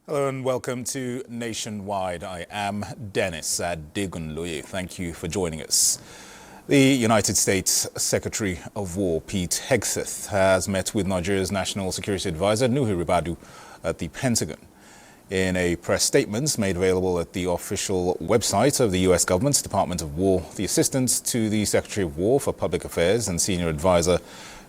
Hello and welcome to Nationwide. I am Dennis Adigunloye. Thank you for joining us. The United States Secretary of War, Pete Hegseth, has met with Nigeria's National Security Advisor, Nuhu Ribadu, at the Pentagon. In a press statement made available at the official website of the U.S. government's Department of War, the Assistant to the Secretary of War for Public Affairs and Senior Advisor,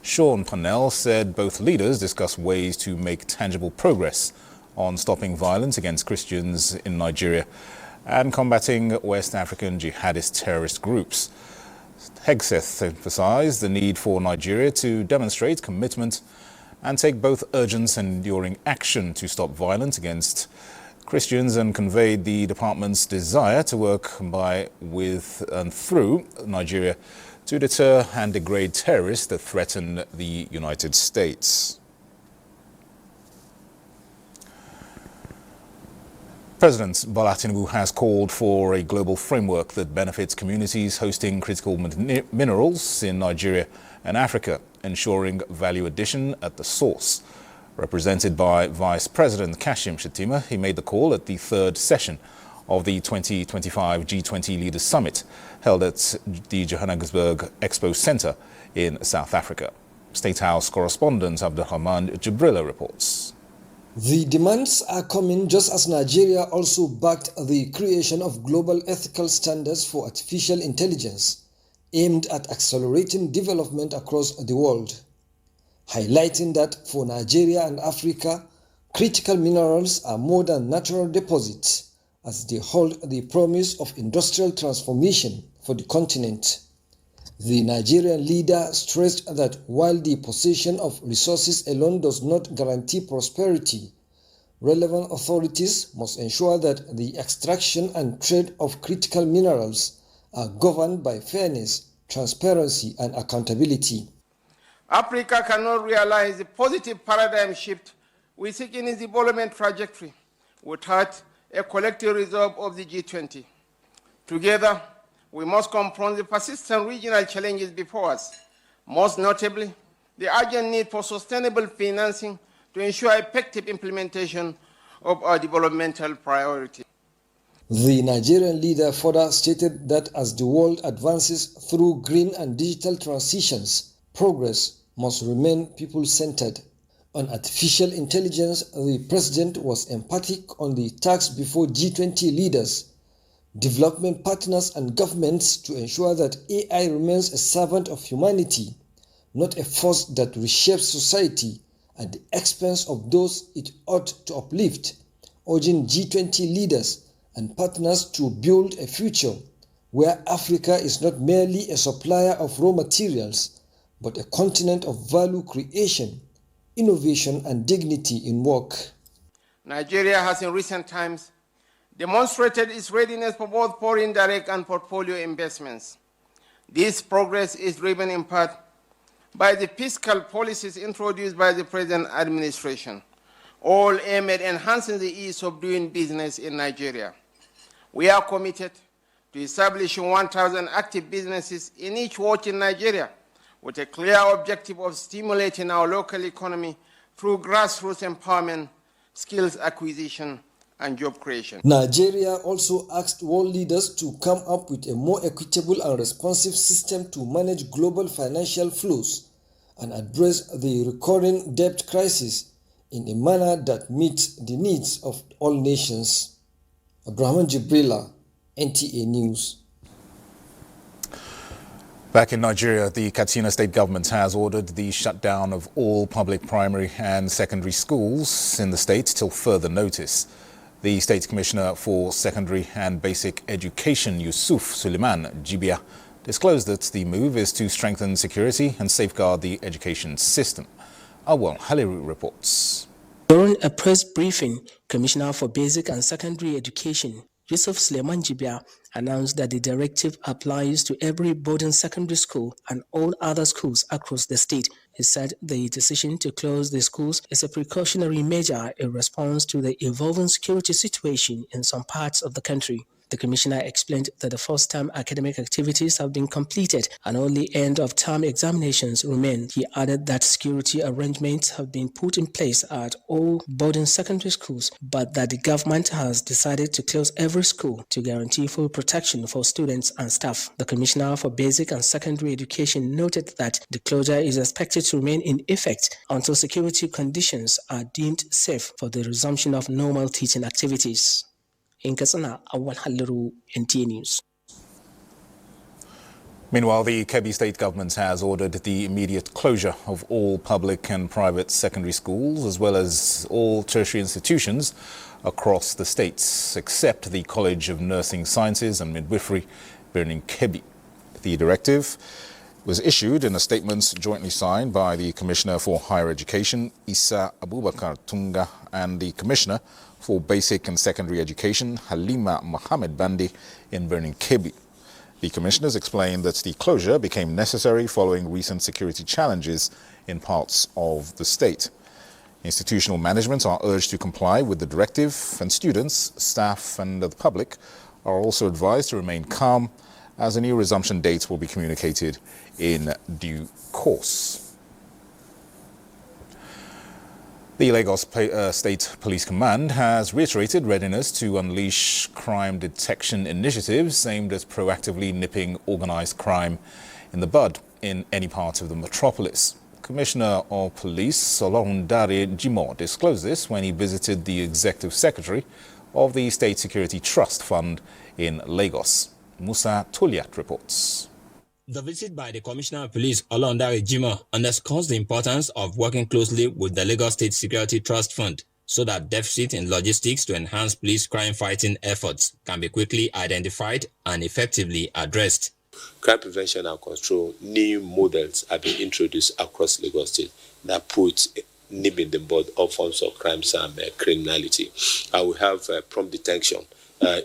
Sean Parnell, said both leaders discussed ways to make tangible progress on stopping violence against Christians in Nigeria and combating West African jihadist terrorist groups. Hegseth emphasized the need for Nigeria to demonstrate commitment and take both urgent and enduring action to stop violence against Christians, and conveyed the department's desire to work by, with and through Nigeria to deter and degrade terrorists that threaten the United States. President Bola Tinubu has called for a global framework that benefits communities hosting critical minerals in Nigeria and Africa, ensuring value addition at the source. Represented by Vice President Kashim Shettima, he made the call at the third session of the 2025 G20 Leaders Summit held at the Johannesburg Expo Center in South Africa. State House correspondent Abdulrahman Jibrila reports. The demands are coming just as Nigeria also backed the creation of global ethical standards for artificial intelligence, aimed at accelerating development across the world, highlighting that for Nigeria and Africa, critical minerals are more than natural deposits, as they hold the promise of industrial transformation for the continent. The Nigerian leader stressed that while the possession of resources alone does not guarantee prosperity, relevant authorities must ensure that the extraction and trade of critical minerals are governed by fairness, transparency, and accountability. Africa cannot realize the positive paradigm shift we seek in its development trajectory without a collective resolve of the G20. Together, we must confront the persistent regional challenges before us, most notably the urgent need for sustainable financing to ensure effective implementation of our developmental priorities. The Nigerian leader further stated that as the world advances through green and digital transitions, progress must remain people-centered. On artificial intelligence, the president was emphatic on the task before G20 leaders, development partners, and governments to ensure that AI remains a servant of humanity, not a force that reshapes society at the expense of those it ought to uplift, urging G20 leaders and partners to build a future where Africa is not merely a supplier of raw materials, but a continent of value creation, innovation, and dignity in work. Nigeria has in recent times demonstrated its readiness for both foreign direct and portfolio investments. This progress is driven in part by the fiscal policies introduced by the present administration, all aimed at enhancing the ease of doing business in Nigeria. We are committed to establishing 1,000 active businesses in each ward in Nigeria, with a clear objective of stimulating our local economy through grassroots empowerment, skills acquisition, and job creation. Nigeria also asked world leaders to come up with a more equitable and responsive system to manage global financial flows and address the recurring debt crisis in a manner that meets the needs of all nations. Abdulrahman Jibrila, NTA News. Back in Nigeria, the Katsina state government has ordered the shutdown of all public primary and secondary schools in the state till further notice. The State Commissioner for Secondary and Basic Education, Yusuf Suleiman Jibia, disclosed that the move is to strengthen security and safeguard the education system. Awal Haliru reports. During a press briefing, Commissioner for Basic and Secondary Education, Yusuf Suleiman Jibia, announced that the directive applies to every boarding secondary school and all other schools across the state. He said the decision to close the schools is a precautionary measure in response to the evolving security situation in some parts of the country. The commissioner explained that the first-term academic activities have been completed and only end-of-term examinations remain. He added that security arrangements have been put in place at all boarding secondary schools, but that the government has decided to close every school to guarantee full protection for students and staff. The Commissioner for Basic and Secondary Education noted that the closure is expected to remain in effect until security conditions are deemed safe for the resumption of normal teaching activities. In Katsina, Awal Halliru, NTA News. Meanwhile, the Kebbi State government has ordered the immediate closure of all public and private secondary schools, as well as all tertiary institutions across the states, except the College of Nursing Sciences and Midwifery, in Kebbi. The directive was issued in a statement jointly signed by the Commissioner for Higher Education, Issa Abubakar Tunga, and the Commissioner for Basic and Secondary Education, Halima Mohammed Bandi, in Birnin Kebbi. The commissioners explained that the closure became necessary following recent security challenges in parts of the state. Institutional management are urged to comply with the directive, and students, staff and the public are also advised to remain calm, as a new resumption date will be communicated in due course. The Lagos State Police Command has reiterated readiness to unleash crime detection initiatives aimed at proactively nipping organized crime in the bud in any part of the metropolis. Commissioner of Police Olorundare Jimoh disclosed this when he visited the Executive Secretary of the State Security Trust Fund in Lagos. Musa Toliat reports. The visit by the Commissioner of Police, Olorundare Jimoh, underscores the importance of working closely with the Lagos State Security Trust Fund so that deficit in logistics to enhance police crime-fighting efforts can be quickly identified and effectively addressed. Crime prevention and control, new models have been introduced across Lagos State that put nib in the bud all forms of crimes and criminality. And we have prompt detection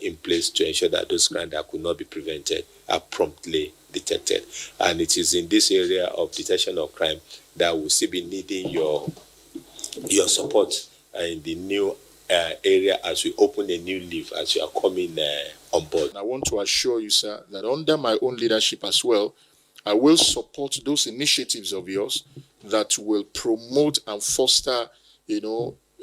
in place to ensure that those crimes that could not be prevented are promptly detected. And it is in this area of detection of crime that we'll still be needing your support in the new area as we open a new leaf, as you are coming on board. I want to assure you, sir, that under my own leadership as well, I will support those initiatives of yours that will promote and foster,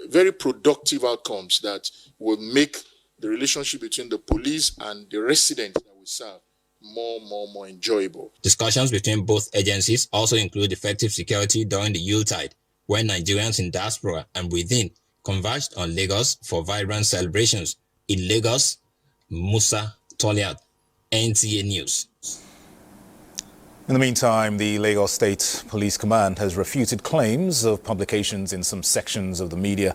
very productive outcomes that will make the relationship between the police and the residents that we serve more enjoyable. Discussions between both agencies also include effective security during the Yuletide, when Nigerians in diaspora and within converged on Lagos for vibrant celebrations. In Lagos, Musa Toliat, NTA News. In the meantime, the Lagos State Police Command has refuted claims of publications in some sections of the media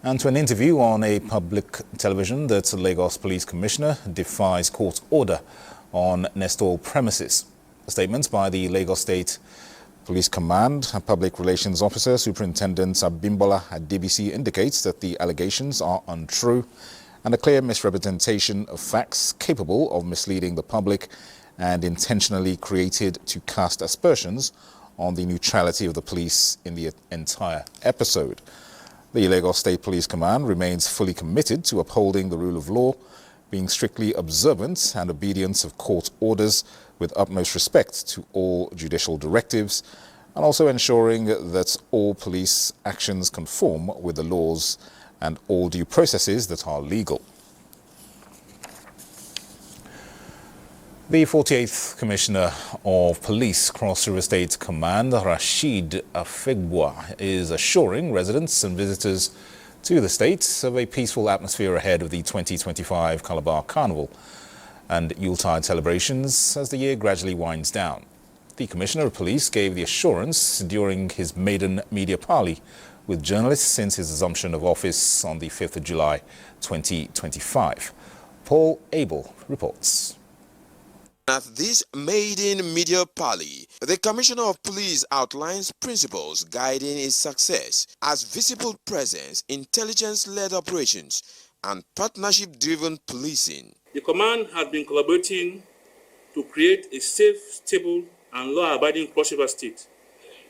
and to an interview on a public television that the Lagos Police Commissioner defies court order on Nestor premises. Statements by the Lagos State Police Command Public Relations Officer Superintendent Abimbola Adebisi indicates that the allegations are untrue and a clear misrepresentation of facts capable of misleading the public and intentionally created to cast aspersions on the neutrality of the police in the entire episode. The Lagos State Police Command remains fully committed to upholding the rule of law, being strictly observant and obedience of court orders with utmost respect to all judicial directives, and also ensuring that all police actions conform with the laws and all due processes that are legal. The 48th Commissioner of Police, Cross River State Command, Rashid Afegwa, is assuring residents and visitors to the state of a peaceful atmosphere ahead of the 2025 Calabar Carnival and Yuletide celebrations as the year gradually winds down. The Commissioner of Police gave the assurance during his maiden media parley with journalists since his assumption of office on the 5th of July 2025. Paul Abel reports. At this maiden media parley, the Commissioner of Police outlines principles guiding his success as visible presence, intelligence-led operations, and partnership-driven policing. The command has been collaborating to create a safe, stable, and law-abiding Cross River State,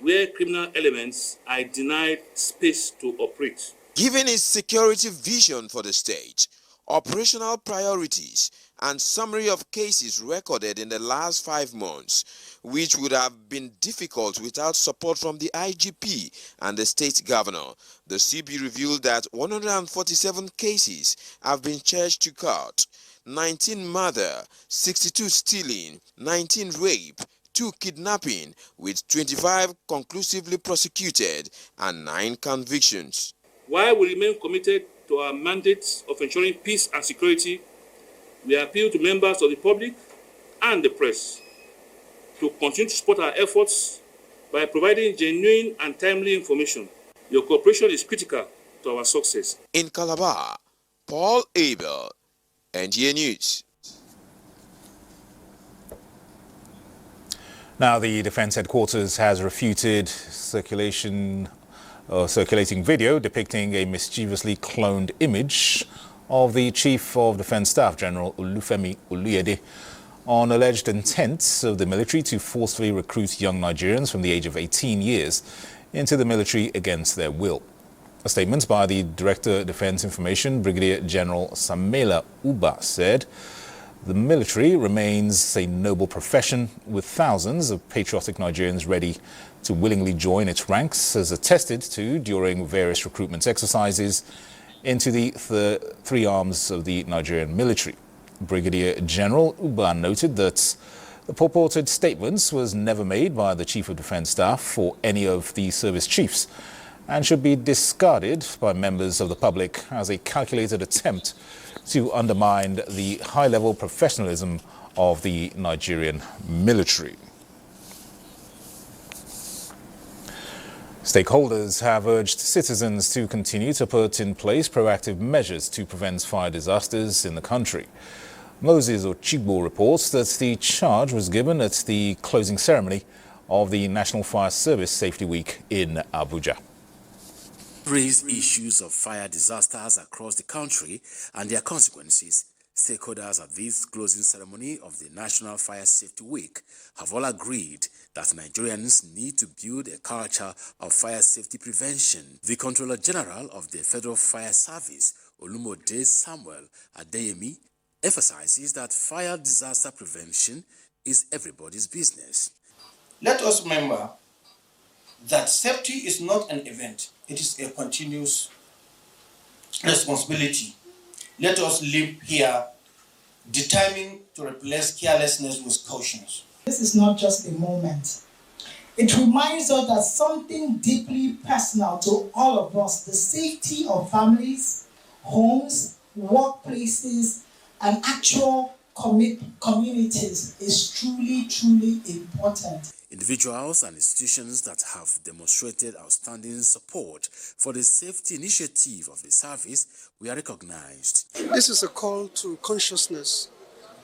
where criminal elements are denied space to operate. Given his security vision for the state, operational priorities, and summary of cases recorded in the last 5 months, which would have been difficult without support from the IGP and the state governor. The CB revealed that 147 cases have been charged to court: 19 murder, 62 stealing, 19 rape, 2 kidnapping, with 25 conclusively prosecuted and 9 convictions. While we remain committed to our mandate of ensuring peace and security, we appeal to members of the public and the press to continue to support our efforts by providing genuine and timely information. Your cooperation is critical to our success. In Calabar, Paul Abel, NGA News. Now, the Defence Headquarters has refuted circulating video depicting a mischievously cloned image of the Chief of Defence Staff, General Olufemi Oluyede, on alleged intent of the military to forcefully recruit young Nigerians from the age of 18 years into the military against their will. A statement by the Director of Defence Information, Brigadier General Samela Uba, said the military remains a noble profession with thousands of patriotic Nigerians ready to willingly join its ranks, as attested to during various recruitment exercises into the three arms of the Nigerian military. Brigadier General Uba noted that the purported statements was never made by the Chief of Defence Staff or any of the service chiefs and should be discarded by members of the public as a calculated attempt to undermine the high-level professionalism of the Nigerian military. Stakeholders have urged citizens to continue to put in place proactive measures to prevent fire disasters in the country. Moses Ochigbo reports that the charge was given at the closing ceremony of the National Fire Service Safety Week in Abuja. Raised issues of fire disasters across the country and their consequences. Stakeholders at this closing ceremony of the National Fire Safety Week have all agreed that Nigerians need to build a culture of fire safety prevention. The Controller General of the Federal Fire Service, Olumode Samuel Adeyemi, emphasizes that fire disaster prevention is everybody's business. Let us remember that safety is not an event, it is a continuous responsibility. Let us live here determined to replace carelessness with caution. This is not just a moment. It reminds us that something deeply personal to all of us, the safety of families, homes, workplaces, and actual communities is truly, truly important. Individuals and institutions that have demonstrated outstanding support for the safety initiative of the service were recognized. This is a call to consciousness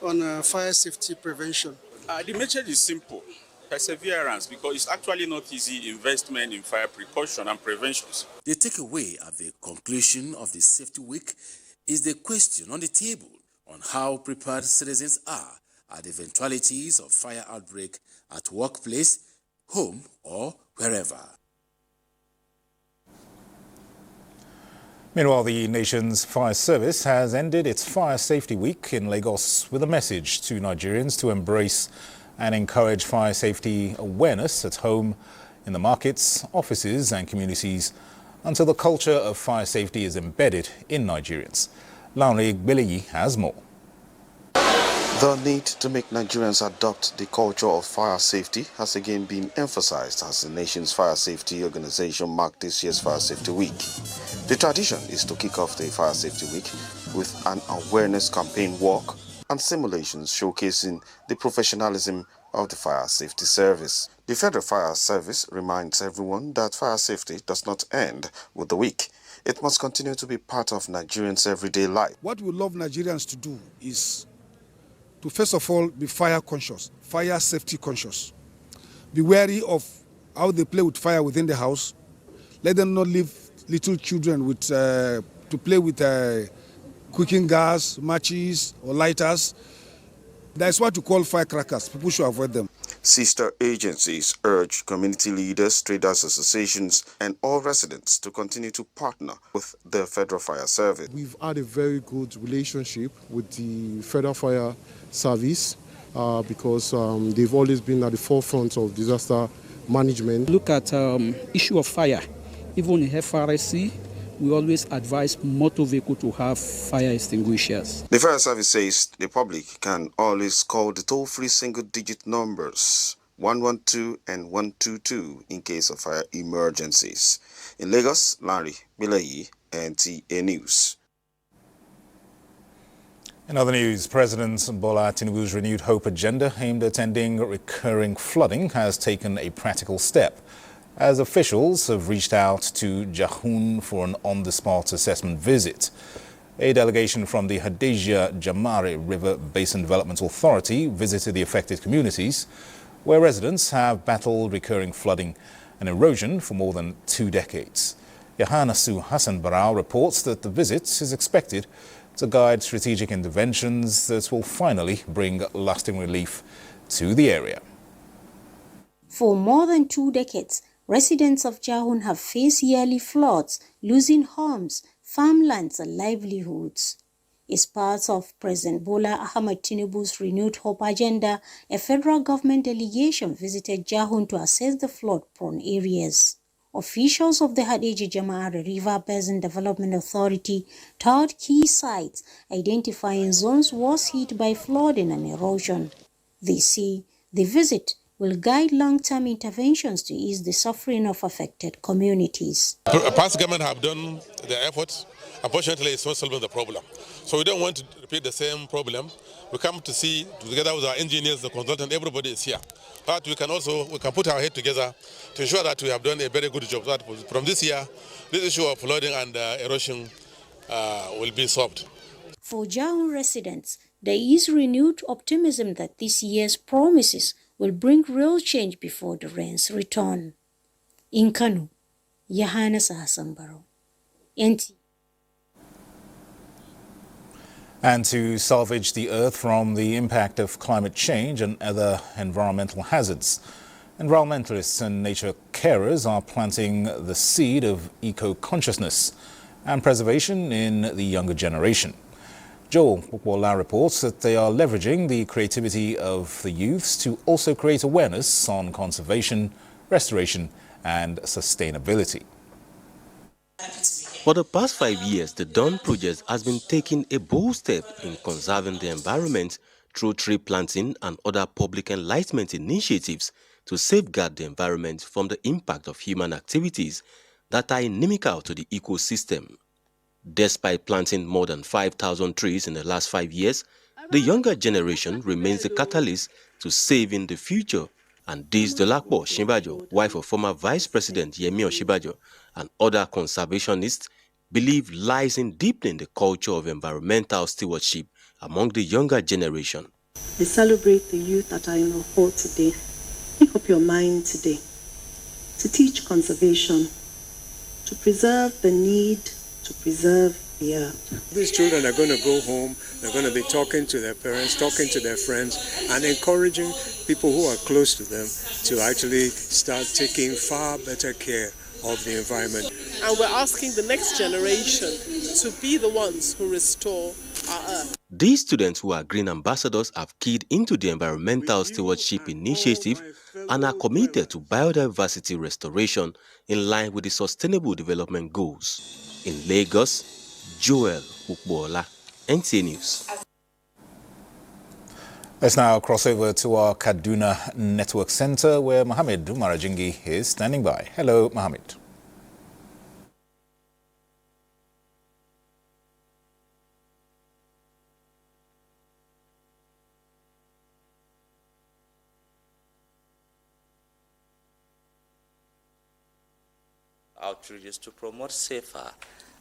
on fire safety prevention. The message is simple: perseverance, because it's actually not easy investment in fire precaution and preventions. The takeaway at the conclusion of the Safety Week is the question on the table on how prepared citizens are at the eventualities of fire outbreak at workplace, home, or wherever. Meanwhile, the nation's fire service has ended its Fire Safety Week in Lagos with a message to Nigerians to embrace and encourage fire safety awareness at home, in the markets, offices and communities until the culture of fire safety is embedded in Nigerians. Launli Gbeleyi has more. The need to make Nigerians adopt the culture of fire safety has again been emphasized as the nation's fire safety organization marked this year's Fire Safety Week. The tradition is to kick off the Fire Safety Week with an awareness campaign walk and simulations showcasing the professionalism of the fire safety service. The Federal Fire Service reminds everyone that fire safety does not end with the week. It must continue to be part of Nigerians' everyday life. What we love Nigerians to do is to first of all be fire conscious, fire safety conscious. Be wary of how they play with fire within the house. Let them not leave little children with to play with cooking gas, matches or lighters. That's what we call firecrackers. People should avoid them. Sister agencies urge community leaders, traders associations, and all residents to continue to partner with the Federal Fire Service. We've had a very good relationship with the Federal Fire Service because they've always been at the forefront of disaster management. Look at issue of fire. Even in FRSC, we always advise motor vehicle to have fire extinguishers. The Fire Service says the public can always call the toll-free single-digit numbers 112 and 122 in case of fire emergencies. In Lagos, Larry Bilayi, NTA News. In other news, President Bola Tinubu's renewed hope agenda aimed at ending recurring flooding has taken a practical step, as officials have reached out to Jahun for an on-the-spot assessment visit. A delegation from the Hadejia Jamare River Basin Development Authority visited the affected communities, where residents have battled recurring flooding and erosion for more than 2 decades. Yahanasu Hassan Barao reports that the visit is expected to guide strategic interventions that will finally bring lasting relief to the area. For more than 2 decades, residents of Jahun have faced yearly floods, losing homes, farmlands and livelihoods. As part of President Bola Ahmed Tinubu's renewed hope agenda, a federal government delegation visited Jahun to assess the flood-prone areas. Officials of the Hadejia Jamare River Basin Development Authority toured key sites, identifying zones worst hit by flooding and erosion. They say the visit will guide long-term interventions to ease the suffering of affected communities. Past government have done their efforts. Unfortunately, it's not solving the problem. So we don't want to repeat the same problem. We come to see, together with our engineers, the consultant, everybody is here. But we can put our head together to ensure that we have done a very good job. That from this year, this issue of flooding and erosion will be solved. For Jahun residents, there is renewed optimism that this year's promises will bring real change before the rains return. In Kano, Yahanasu Hassan Barao, NT. And to salvage the earth from the impact of climate change and other environmental hazards, environmentalists and nature carers are planting the seed of eco-consciousness and preservation in the younger generation. Joel Bukwola reports that they are leveraging the creativity of the youths to also create awareness on conservation, restoration and sustainability. For the past 5 years, the Dawn Project has been taking a bold step in conserving the environment through tree planting and other public enlightenment initiatives to safeguard the environment from the impact of human activities that are inimical to the ecosystem. Despite planting more than 5,000 trees in the last 5 years, the younger generation remains the catalyst to saving the future. And this Dolapo Shimbajo, wife of former Vice President Yemi Osinbajo, and other conservationists believe lies in deepening the culture of environmental stewardship among the younger generation. We celebrate the youth that are in the hall today. Make up your mind today to teach conservation, to preserve the need to preserve the earth. These children are going to go home, they're going to be talking to their parents, talking to their friends, and encouraging people who are close to them to actually start taking far better care of the environment. And we're asking the next generation to be the ones who restore our earth. These students who are green ambassadors have keyed into the environmental stewardship initiative and are committed to biodiversity restoration in line with the Sustainable Development Goals. In Lagos, Joel Ukbola, NTA News. Let's now cross over to our Kaduna Network Center where Mohammed Marajingi is standing by. Hello, Mohammed. Outreaches to promote safer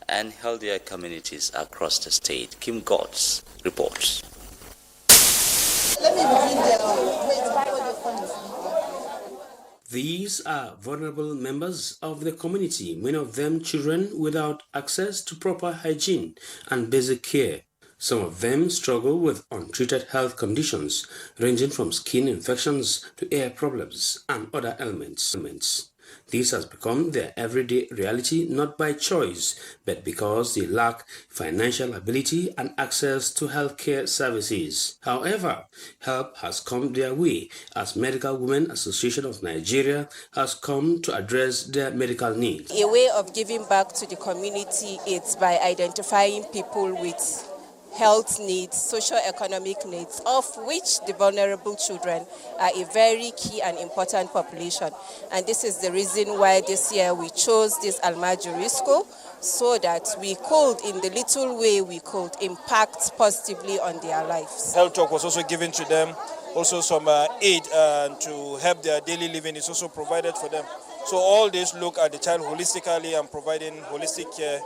and healthier communities across the state. Kim Godds reports. These are vulnerable members of the community, many of them children without access to proper hygiene and basic care. Some of them struggle with untreated health conditions ranging from skin infections to ear problems and other ailments. This has become their everyday reality not by choice, but because they lack financial ability and access to healthcare services. However, help has come their way as Medical Women Association of Nigeria has come to address their medical needs. A way of giving back to the community is by identifying people with health needs, socio-economic needs, of which the vulnerable children are a very key and important population. And this is the reason why this year we chose this Almajiri school, so that we could, in the little way we could, impact positively on their lives. Health talk was also given to them, also some aid to help their daily living is also provided for them. So all this look at the child holistically and providing holistic care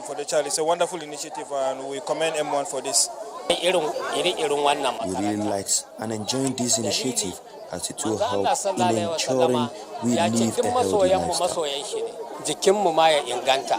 for the child. It's a wonderful initiative and we commend M1 for this. We really liked and enjoying this initiative as it will help in ensuring we live a healthy lifestyle.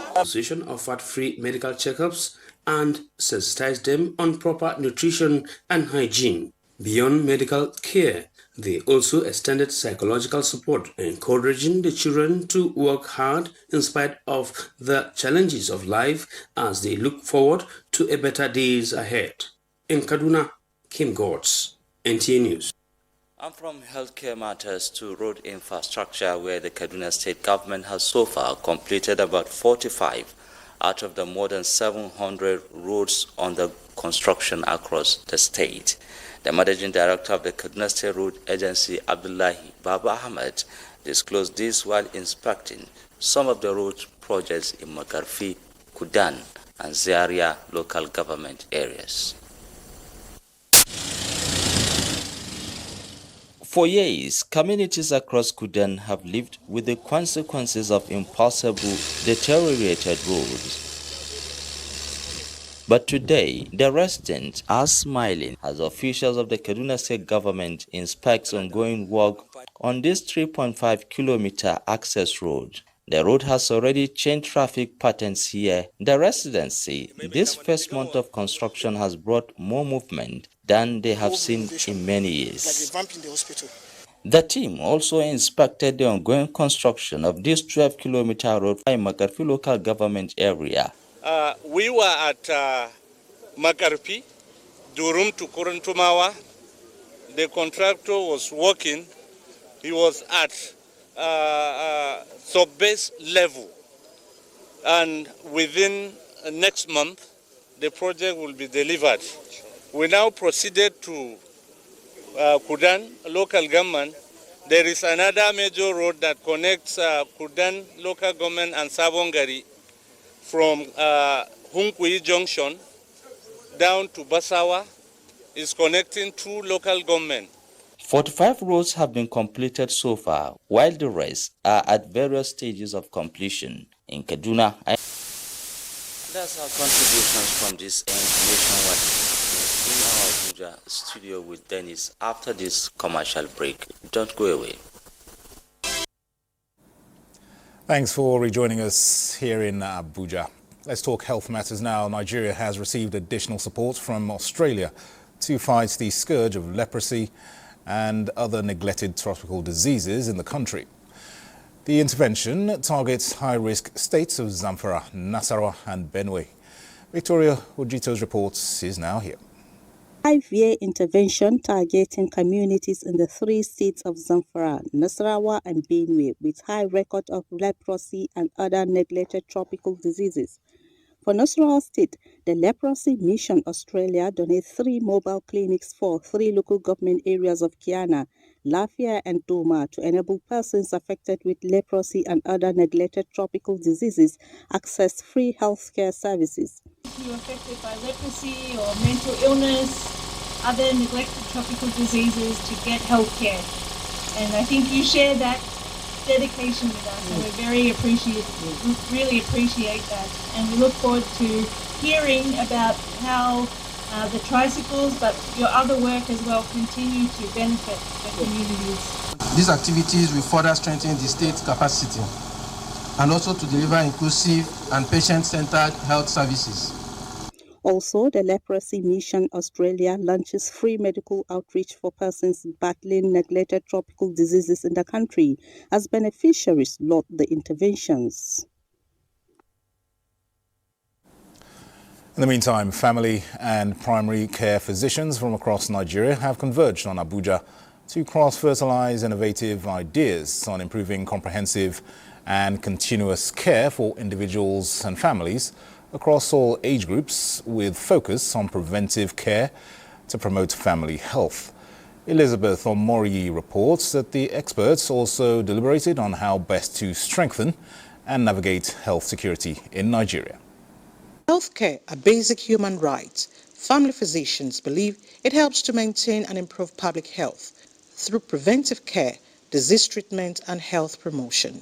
The association offered free medical checkups and sensitized them on proper nutrition and hygiene. Beyond medical care, they also extended psychological support, encouraging the children to work hard in spite of the challenges of life as they look forward to a better days ahead. In Kaduna, Kim Godds, NTA News. And from healthcare matters to road infrastructure, where the Kaduna State government has so far completed about 45 out of the more than 700 roads under construction across the state. The managing director of the Kaduna State Road Agency, Abdullahi Baba Ahmed, disclosed this while inspecting some of the road projects in Makarfi, Kudan, and Zaria local government areas. For years, communities across Kudan have lived with the consequences of impossible, deteriorated roads. But today, the residents are smiling as officials of the Kaduna State government inspect ongoing work on this 3.5-kilometer access road. The road has already changed traffic patterns here. The residents say this first month of construction has brought more movement than they have seen in many years. The team also inspected the ongoing construction of this 12-kilometer road in Makarfi local government area. We were at Makarfi, Durum to Kuruntumawa. The contractor was working. He was at sub-base level. And within next month, the project will be delivered. We now proceeded to Kudan local government. There is another major road that connects Kudan local government and Sabongari from Hunkui Junction down to Basawa. Is connecting two local government. 45 roads have been completed so far, while the rest are at various stages of completion. In Kaduna, that's our contributions from this nationwide in our Abuja studio with Dennis after this commercial break. Don't go away. Thanks for rejoining us here in Abuja. Let's talk health matters now. Nigeria has received additional support from Australia to fight the scourge of leprosy and other neglected tropical diseases in the country. The intervention targets high-risk states of Zamfara, Nasarawa and Benue. Victoria Ojito's report is now here. 5-year intervention targeting communities in the 3 states of Zamfara, Nasarawa and Benue with high record of leprosy and other neglected tropical diseases. For Nasarawa State, the Leprosy Mission Australia donates 3 mobile clinics for 3 local government areas of Kiana, Lafia and Doma to enable persons affected with leprosy and other neglected tropical diseases access free healthcare services. If you're affected by leprosy or mental illness, other neglected tropical diseases, to get healthcare. And I think you share that dedication with us, and we're very appreciative. We really appreciate that, and we look forward to hearing about how the tricycles, but your other work as well, continue to benefit the communities. These activities will further strengthen the state's capacity and also to deliver inclusive and patient-centered health services. Also, the Leprosy Mission Australia launches free medical outreach for persons battling neglected tropical diseases in the country as beneficiaries laud the interventions. In the meantime, family and primary care physicians from across Nigeria have converged on Abuja to cross-fertilize innovative ideas on improving comprehensive and continuous care for individuals and families across all age groups, with focus on preventive care to promote family health. Elizabeth Omori reports that the experts also deliberated on how best to strengthen and navigate health security in Nigeria. Healthcare are basic human rights. Family physicians believe it helps to maintain and improve public health through preventive care, disease treatment, and health promotion.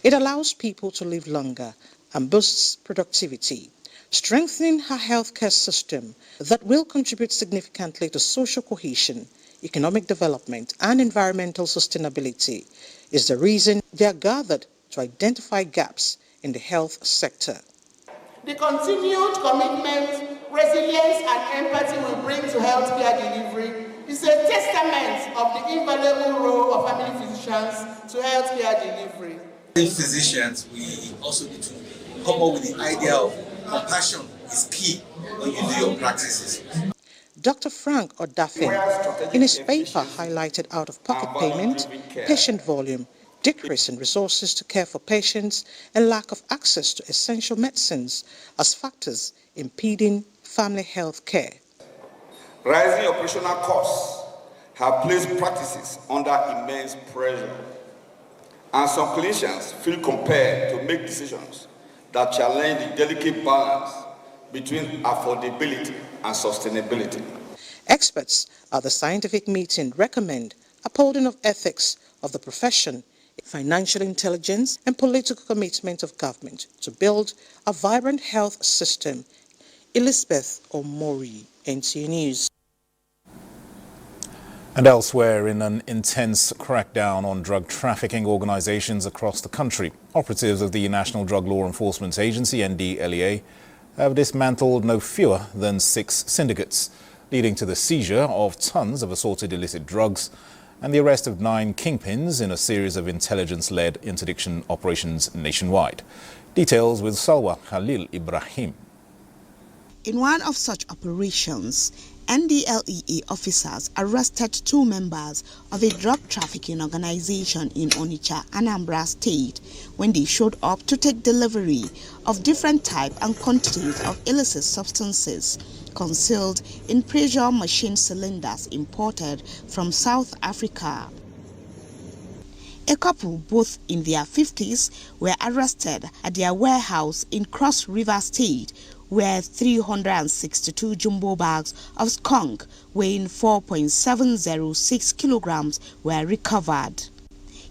It allows people to live longer and boosts productivity, strengthening our healthcare system that will contribute significantly to social cohesion, economic development, and environmental sustainability is the reason they are gathered to identify gaps in the health sector. The continued commitment, resilience, and empathy we bring to healthcare delivery is a testament of the invaluable role of family physicians to healthcare delivery. As physicians, we also need to come up with the idea of compassion is key when you do your practices. Dr. Frank Odafe, in his paper, highlighted out-of-pocket payment, patient volume, decrease in resources to care for patients, and lack of access to essential medicines as factors impeding family health care. Rising operational costs have placed practices under immense pressure, and some clinicians feel compelled to make decisions that challenge the delicate balance between affordability and sustainability. Experts at the scientific meeting recommend upholding of ethics of the profession, financial intelligence, and political commitment of government to build a vibrant health system. Elizabeth Omori, NTA News. And elsewhere, in an intense crackdown on drug trafficking organizations across the country, operatives of the National Drug Law Enforcement Agency, NDLEA, have dismantled no fewer than 6 syndicates, leading to the seizure of tons of assorted illicit drugs and the arrest of 9 kingpins in a series of intelligence-led interdiction operations nationwide. Details with Salwa Khalil Ibrahim. In one of such operations, NDLEA officers arrested 2 members of a drug trafficking organization in Onitsha, Anambra State, when they showed up to take delivery of different types and quantities of illicit substances concealed in pressure machine cylinders imported from South Africa. A couple, both in their 50s, were arrested at their warehouse in Cross River State, where 362 jumbo bags of skunk weighing 4.706 kilograms were recovered.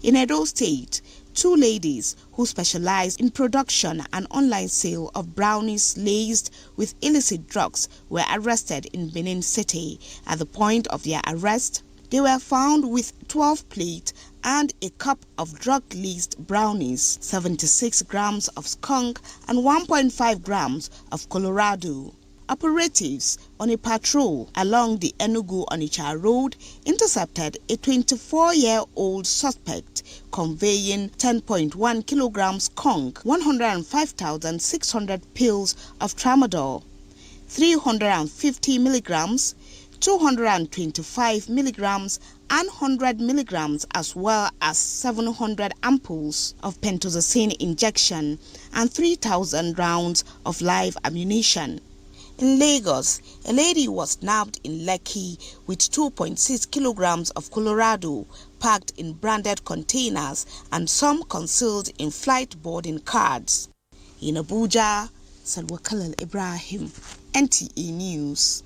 In Edo State, 2 ladies who specialize in production and online sale of brownies laced with illicit drugs were arrested in Benin City. At the point of their arrest, they were found with 12 plates and a cup of drug-laced brownies, 76 grams of skunk, and 1.5 grams of Colorado. Operatives on a patrol along the Enugu-Onitsha road intercepted a 24-year-old suspect conveying 10.1 kilograms skunk, 105,600 pills of tramadol, 350 milligrams, 225 milligrams, and 100 milligrams, as well as 700 ampoules of pentazocine injection and 3,000 rounds of live ammunition. In Lagos, a lady was nabbed in Lekki with 2.6 kilograms of Colorado packed in branded containers and some concealed in flight boarding cards. In Abuja, Salwa Khalil Ibrahim, NTA News.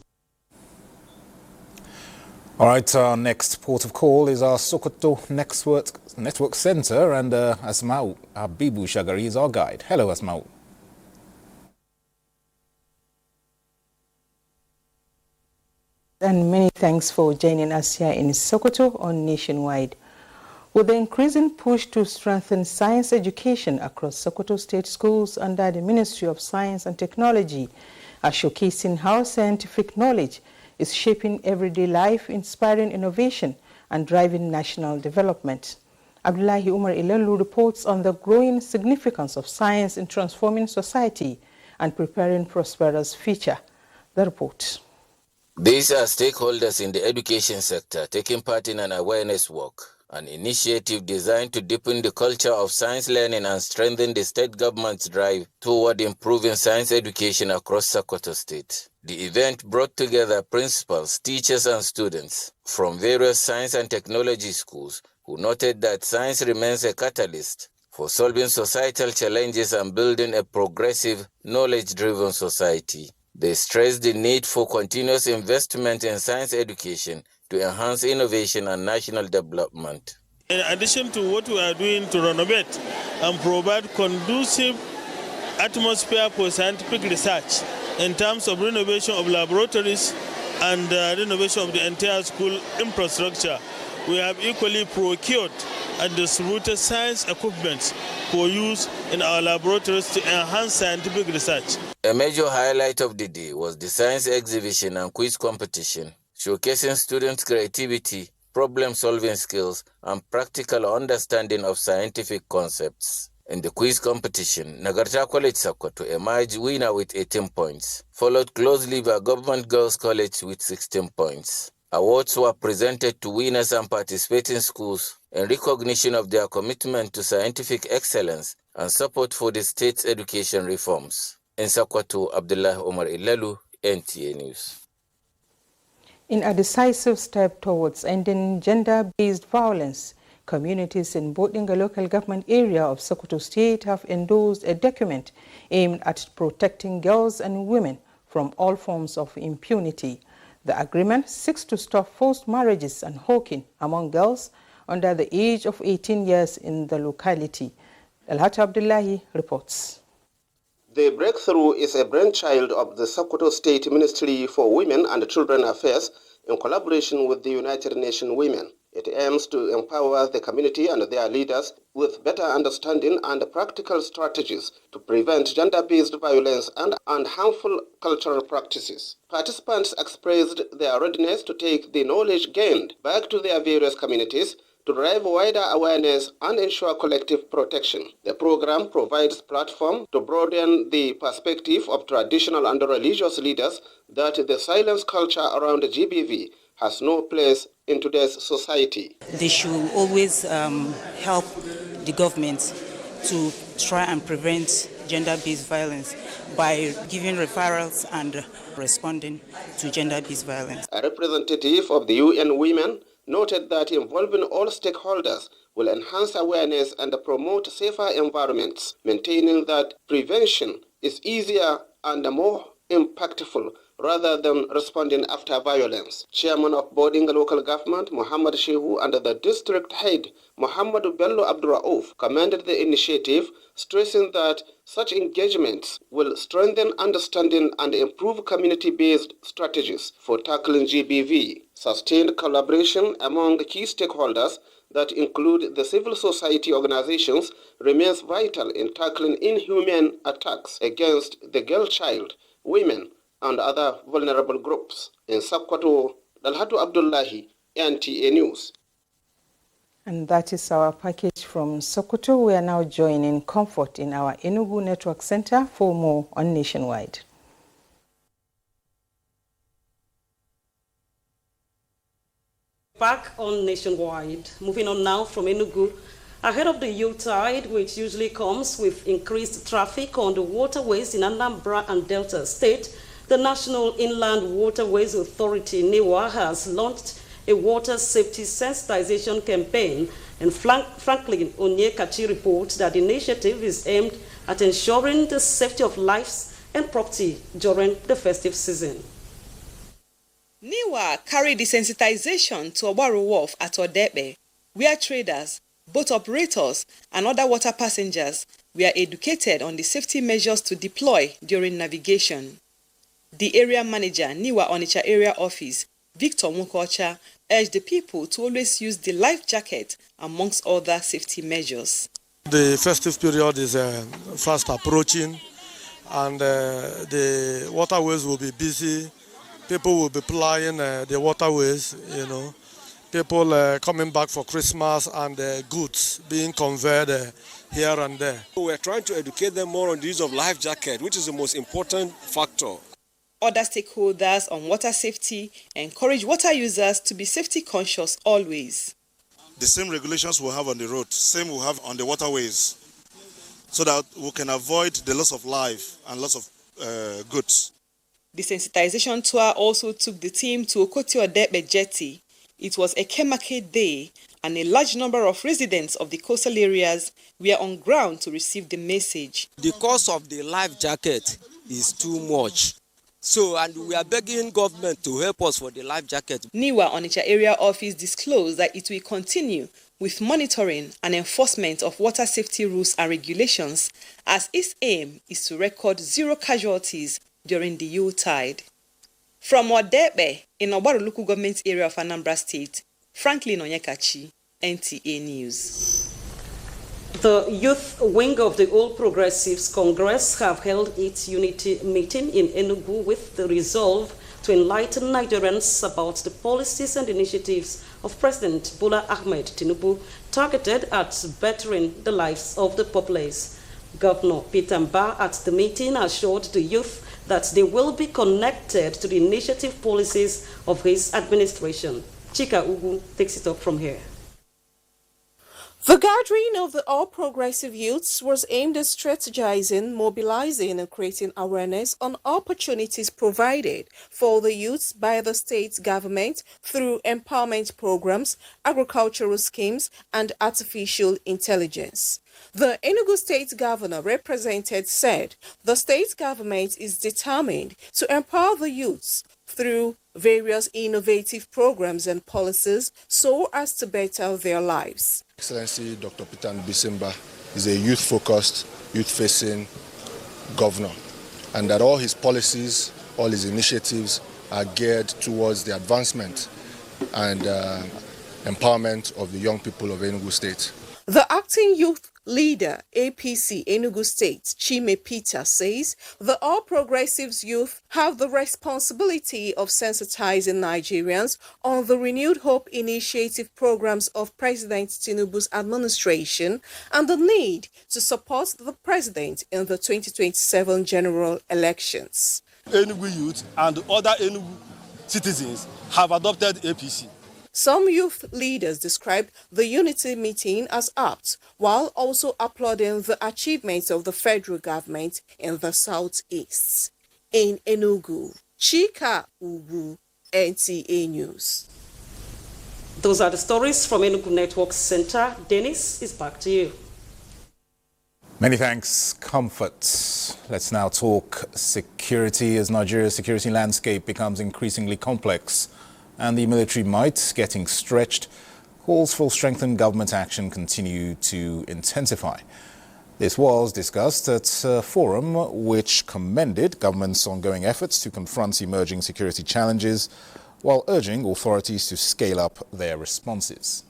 All right, our next port of call is our Sokoto Network Center, and Asmau Abibu Shagari is our guide. Hello, Asmau. And many thanks for joining us here in Sokoto on Nationwide. With the increasing push to strengthen science education across Sokoto State schools under the Ministry of Science and Technology, are showcasing how scientific knowledge is shaping everyday life, inspiring innovation, and driving national development. Abdullahi Umar Ilelu reports on the growing significance of science in transforming society and preparing prosperous future. The report. These are stakeholders in the education sector taking part in an awareness walk, an initiative designed to deepen the culture of science learning and strengthen the state government's drive toward improving science education across Sokoto State. The event brought together principals, teachers, and students from various science and technology schools who noted that science remains a catalyst for solving societal challenges and building a progressive, knowledge-driven society. They stressed the need for continuous investment in science education to enhance innovation and national development. In addition to what we are doing to renovate and provide conducive atmosphere for scientific research in terms of renovation of laboratories and renovation of the entire school infrastructure, we have equally procured and distributed science equipment for use in our laboratories to enhance scientific research. A major highlight of the day was the science exhibition and quiz competition, showcasing students' creativity, problem-solving skills, and practical understanding of scientific concepts. In the quiz competition, Nagarta College Sokoto emerged winner with 18 points, followed closely by Government Girls College with 16 points. Awards were presented to winners and participating schools in recognition of their commitment to scientific excellence and support for the state's education reforms. In Sokoto, Abdullah Omar Ilelu, NTA News. In a decisive step towards ending gender-based violence, communities in Bodinga local government area of Sokoto State have endorsed a document aimed at protecting girls and women from all forms of impunity. The agreement seeks to stop forced marriages and hawking among girls under the age of 18 years in the locality. Alhat Abdullahi reports. The breakthrough is a brainchild of the Sokoto State Ministry for Women and Children Affairs in collaboration with the United Nations Women. It aims to empower the community and their leaders with better understanding and practical strategies to prevent gender-based violence and harmful cultural practices. Participants expressed their readiness to take the knowledge gained back to their various communities to drive wider awareness and ensure collective protection. The program provides platform to broaden the perspective of traditional and religious leaders that the silence culture around GBV has no place in today's society. They should always help the government to try and prevent gender-based violence by giving referrals and responding to gender-based violence. A representative of the UN Women noted that involving all stakeholders will enhance awareness and promote safer environments, maintaining that prevention is easier and more impactful rather than responding after violence. Chairman of Bodinga local government, Muhammad Shehu, and the district head, Muhammad Bello Abdurraouf, commended the initiative, stressing that such engagements will strengthen understanding and improve community-based strategies for tackling GBV. Sustained collaboration among key stakeholders that include the civil society organizations remains vital in tackling inhumane attacks against the girl child, women, and other vulnerable groups. In Sokoto, Dalhatu Abdullahi, NTA News. And that is our package from Sokoto. We are now joining Comfort in our Enugu Network Center for more on Nationwide. Back on Nationwide. Moving on now from Enugu. Ahead of the Yuletide, which usually comes with increased traffic on the waterways in Anambra and Delta State, the National Inland Waterways Authority, NIWA, has launched a water safety sensitization campaign, and Franklin Onyekachi reports that the initiative is aimed at ensuring the safety of lives and property during the festive season. NIWA carried the sensitization to Obaru Wharf at Odepe, where traders, boat operators, and other water passengers were educated on the safety measures to deploy during navigation. The area manager, NIWA Onitsha Area Office, Victor Mukocha urged the people to always use the life jacket amongst other safety measures. The festive period is fast approaching, and the waterways will be busy. People will be plying the waterways, people coming back for Christmas, and goods being conveyed here and there. We're trying to educate them more on the use of life jacket, which is the most important factor. Other stakeholders on water safety encourage water users to be safety conscious always. The same regulations we have on the road, same we have on the waterways, so that we can avoid the loss of life and loss of goods. The sensitization tour also took the team to Okoti-Odepe jetty. It was a K-market day, and a large number of residents of the coastal areas were on ground to receive the message. The cost of the life jacket is too much. So, and we are begging government to help us for the life jacket. NIWA Onitsha area office disclosed that it will continue with monitoring and enforcement of water safety rules and regulations, as its aim is to record 0 casualties during the Yule tide. From Odepe, in Obaru local government area of Anambra State, Franklin Onyekachi, NTA News. The youth wing of the All Progressives Congress have held its unity meeting in Enugu with the resolve to enlighten Nigerians about the policies and initiatives of President Bola Ahmed Tinubu targeted at bettering the lives of the populace. Governor Peter Mba at the meeting assured the youth that they will be connected to the initiative policies of his administration. Chika Ugu takes it up from here. The gathering of the All Progressive Youths was aimed at strategizing, mobilizing, and creating awareness on opportunities provided for the youths by the state government through empowerment programs, agricultural schemes, and artificial intelligence. The Enugu State Governor represented said the state government is determined to empower the youths through various innovative programs and policies so as to better their lives. Excellency Dr. Peter Bisimba is a youth-focused, youth-facing governor, and that all his policies, all his initiatives are geared towards the advancement and empowerment of the young people of Enugu State. The acting youth leader, APC Enugu State, Chime Peter, says the All Progressives youth have the responsibility of sensitizing Nigerians on the Renewed Hope Initiative programs of President Tinubu's administration and the need to support the president in the 2027 general elections. Enugu youth and other Enugu citizens have adopted APC. Some youth leaders described the unity meeting as apt, while also applauding the achievements of the federal government in the southeast. In Enugu, Chika Ugu, NTA News. Those are the stories from Enugu Network Center. Dennis, is back to you. Many thanks, Comfort. Let's now talk security as Nigeria's security landscape becomes increasingly complex and the military might getting stretched. Calls for strengthened government action continue to intensify. This was discussed at a forum which commended government's ongoing efforts to confront emerging security challenges while urging authorities to scale up their responses.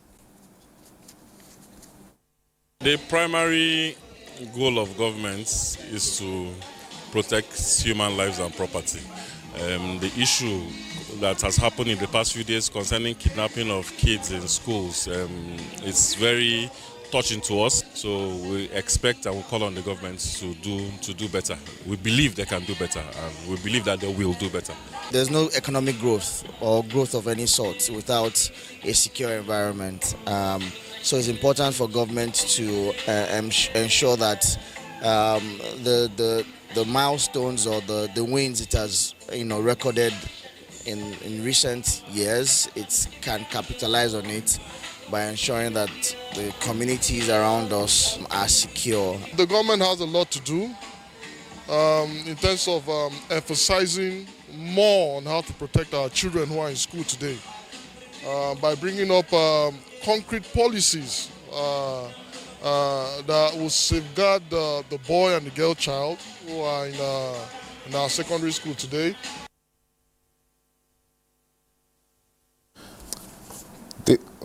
The primary goal of governments is to protect human lives and property. The issue that has happened in the past few days concerning kidnapping of kids in schools is very touching to us. So we expect and we call on the government to do better. We believe they can do better, and we believe that they will do better. There's no economic growth or growth of any sort without a secure environment. So it's important for government to ensure that the milestones or the wins it has recorded in recent years, it can capitalize on it by ensuring that the communities around us are secure. The government has a lot to do in terms of emphasizing more on how to protect our children who are in school today by bringing up concrete policies that will safeguard the boy and the girl child who are in our secondary school today.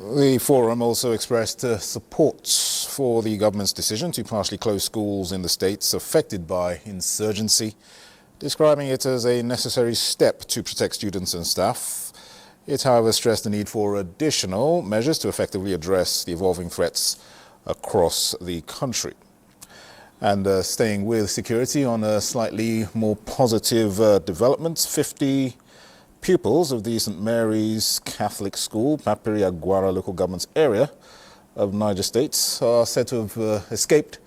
The forum also expressed support for the government's decision to partially close schools in the states affected by insurgency, describing it as a necessary step to protect students and staff. It, however, stressed the need for additional measures to effectively address the evolving threats across the country. And staying with security on a slightly more positive development, 50 pupils of the St. Mary's Catholic School, Papiri Aguara local government area of Niger State, are said to have escaped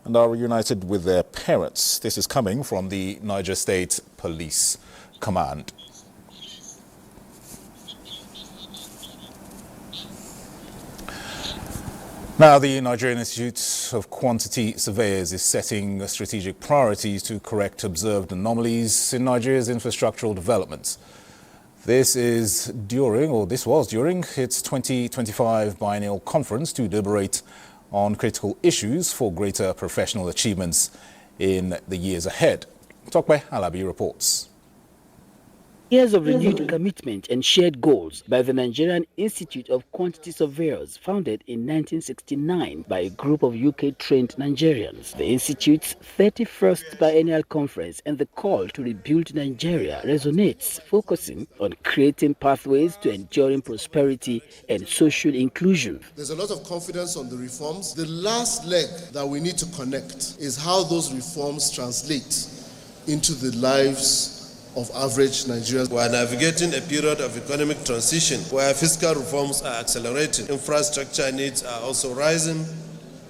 and are reunited with their parents. This is coming from the Niger State Police Command. Now, the Nigerian Institute of Quantity Surveyors is setting strategic priorities to correct observed anomalies in Nigeria's infrastructural development. This was during its 2025 biennial conference to deliberate on critical issues for greater professional achievements in the years ahead. Tokwe Alabi reports. Years of renewed commitment and shared goals by the Nigerian Institute of Quantity Surveyors, founded in 1969 by a group of UK-trained Nigerians. The Institute's 31st biennial conference and the call to rebuild Nigeria resonates, focusing on creating pathways to enduring prosperity and social inclusion. There's a lot of confidence on the reforms. The last leg that we need to connect is how those reforms translate into the lives of average Nigerians. We are navigating a period of economic transition where fiscal reforms are accelerating, infrastructure needs are also rising,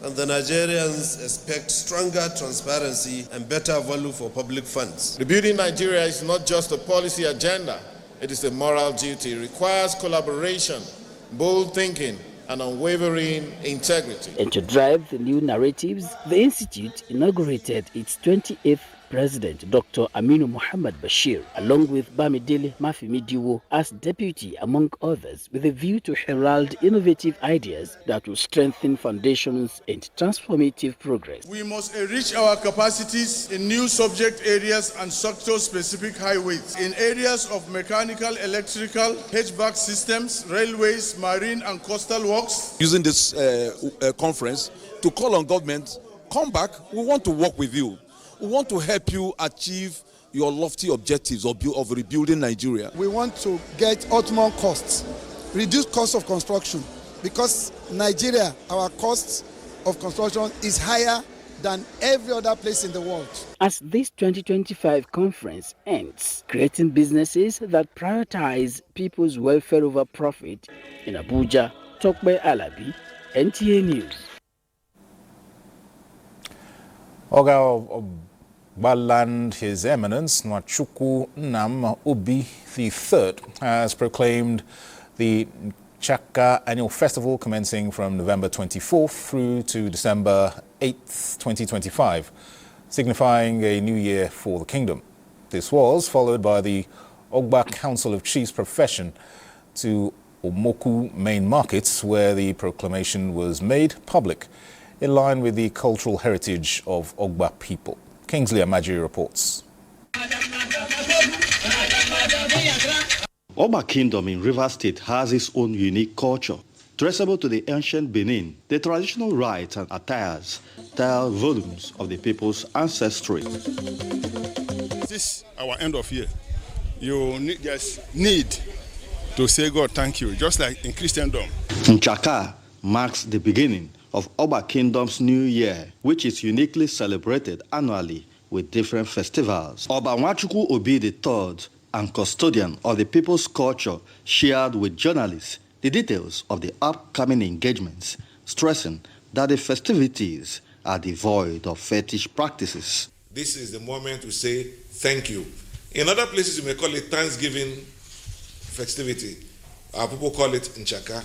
and the Nigerians expect stronger transparency and better value for public funds. Rebuilding Nigeria is not just a policy agenda, it is a moral duty. It requires collaboration, bold thinking, and unwavering integrity. And to drive the new narratives, the Institute inaugurated its 28th President Dr. Aminu Muhammad Bashir, along with Bamidele Mafimidiwo as deputy, among others, with a view to herald innovative ideas that will strengthen foundations and transformative progress. We must enrich our capacities in new subject areas and sector-specific highways, in areas of mechanical, electrical, HVAC systems, railways, marine and coastal works. Using this conference to call on government, come back, we want to work with you. We want to help you achieve your lofty objectives of rebuilding Nigeria. We want to get optimum costs, reduce costs of construction, because Nigeria, our costs of construction is higher than every other place in the world. As this 2025 conference ends, creating businesses that prioritize people's welfare over profit, in Abuja, Tokbe Alabi, NTA News. Oga Baland, His Eminence Nwachukwu Nnam Obi III has proclaimed the Chaka Annual Festival commencing from November 24th through to December 8th, 2025, signifying a new year for the kingdom. This was followed by the Ogba Council of Chiefs profession to Omoku main markets, where the proclamation was made public in line with the cultural heritage of Ogba people. Kingsley Amajiri reports. Ogba Kingdom in Rivers State has its own unique culture. Traceable to the ancient Benin, the traditional rites and attires tell volumes of the people's ancestry. This is our end of year. You just need to say God thank you, just like in Christendom. Nchaka marks the beginning of Ogba Kingdom's New Year, which is uniquely celebrated annually with different festivals. Oba Nwachukwu Obi III and custodian of the people's culture shared with journalists the details of the upcoming engagements, stressing that the festivities are devoid of fetish practices. This is the moment to say thank you. In other places, you may call it Thanksgiving festivity. Our people call it Nchaka,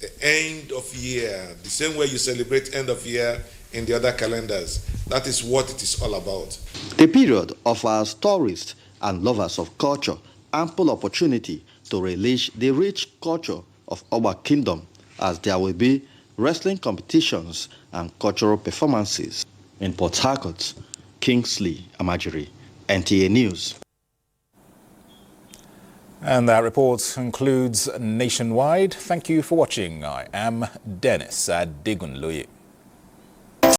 the end of year, the same way you celebrate end of year in the other calendars. That is what it is all about. The period offers tourists and lovers of culture ample opportunity to relish the rich culture of our kingdom, as there will be wrestling competitions and cultural performances. In Port Harcourt, Kingsley Amajiri, NTA News. And that report concludes Nationwide. Thank you for watching. I am Dennis Adigunloye.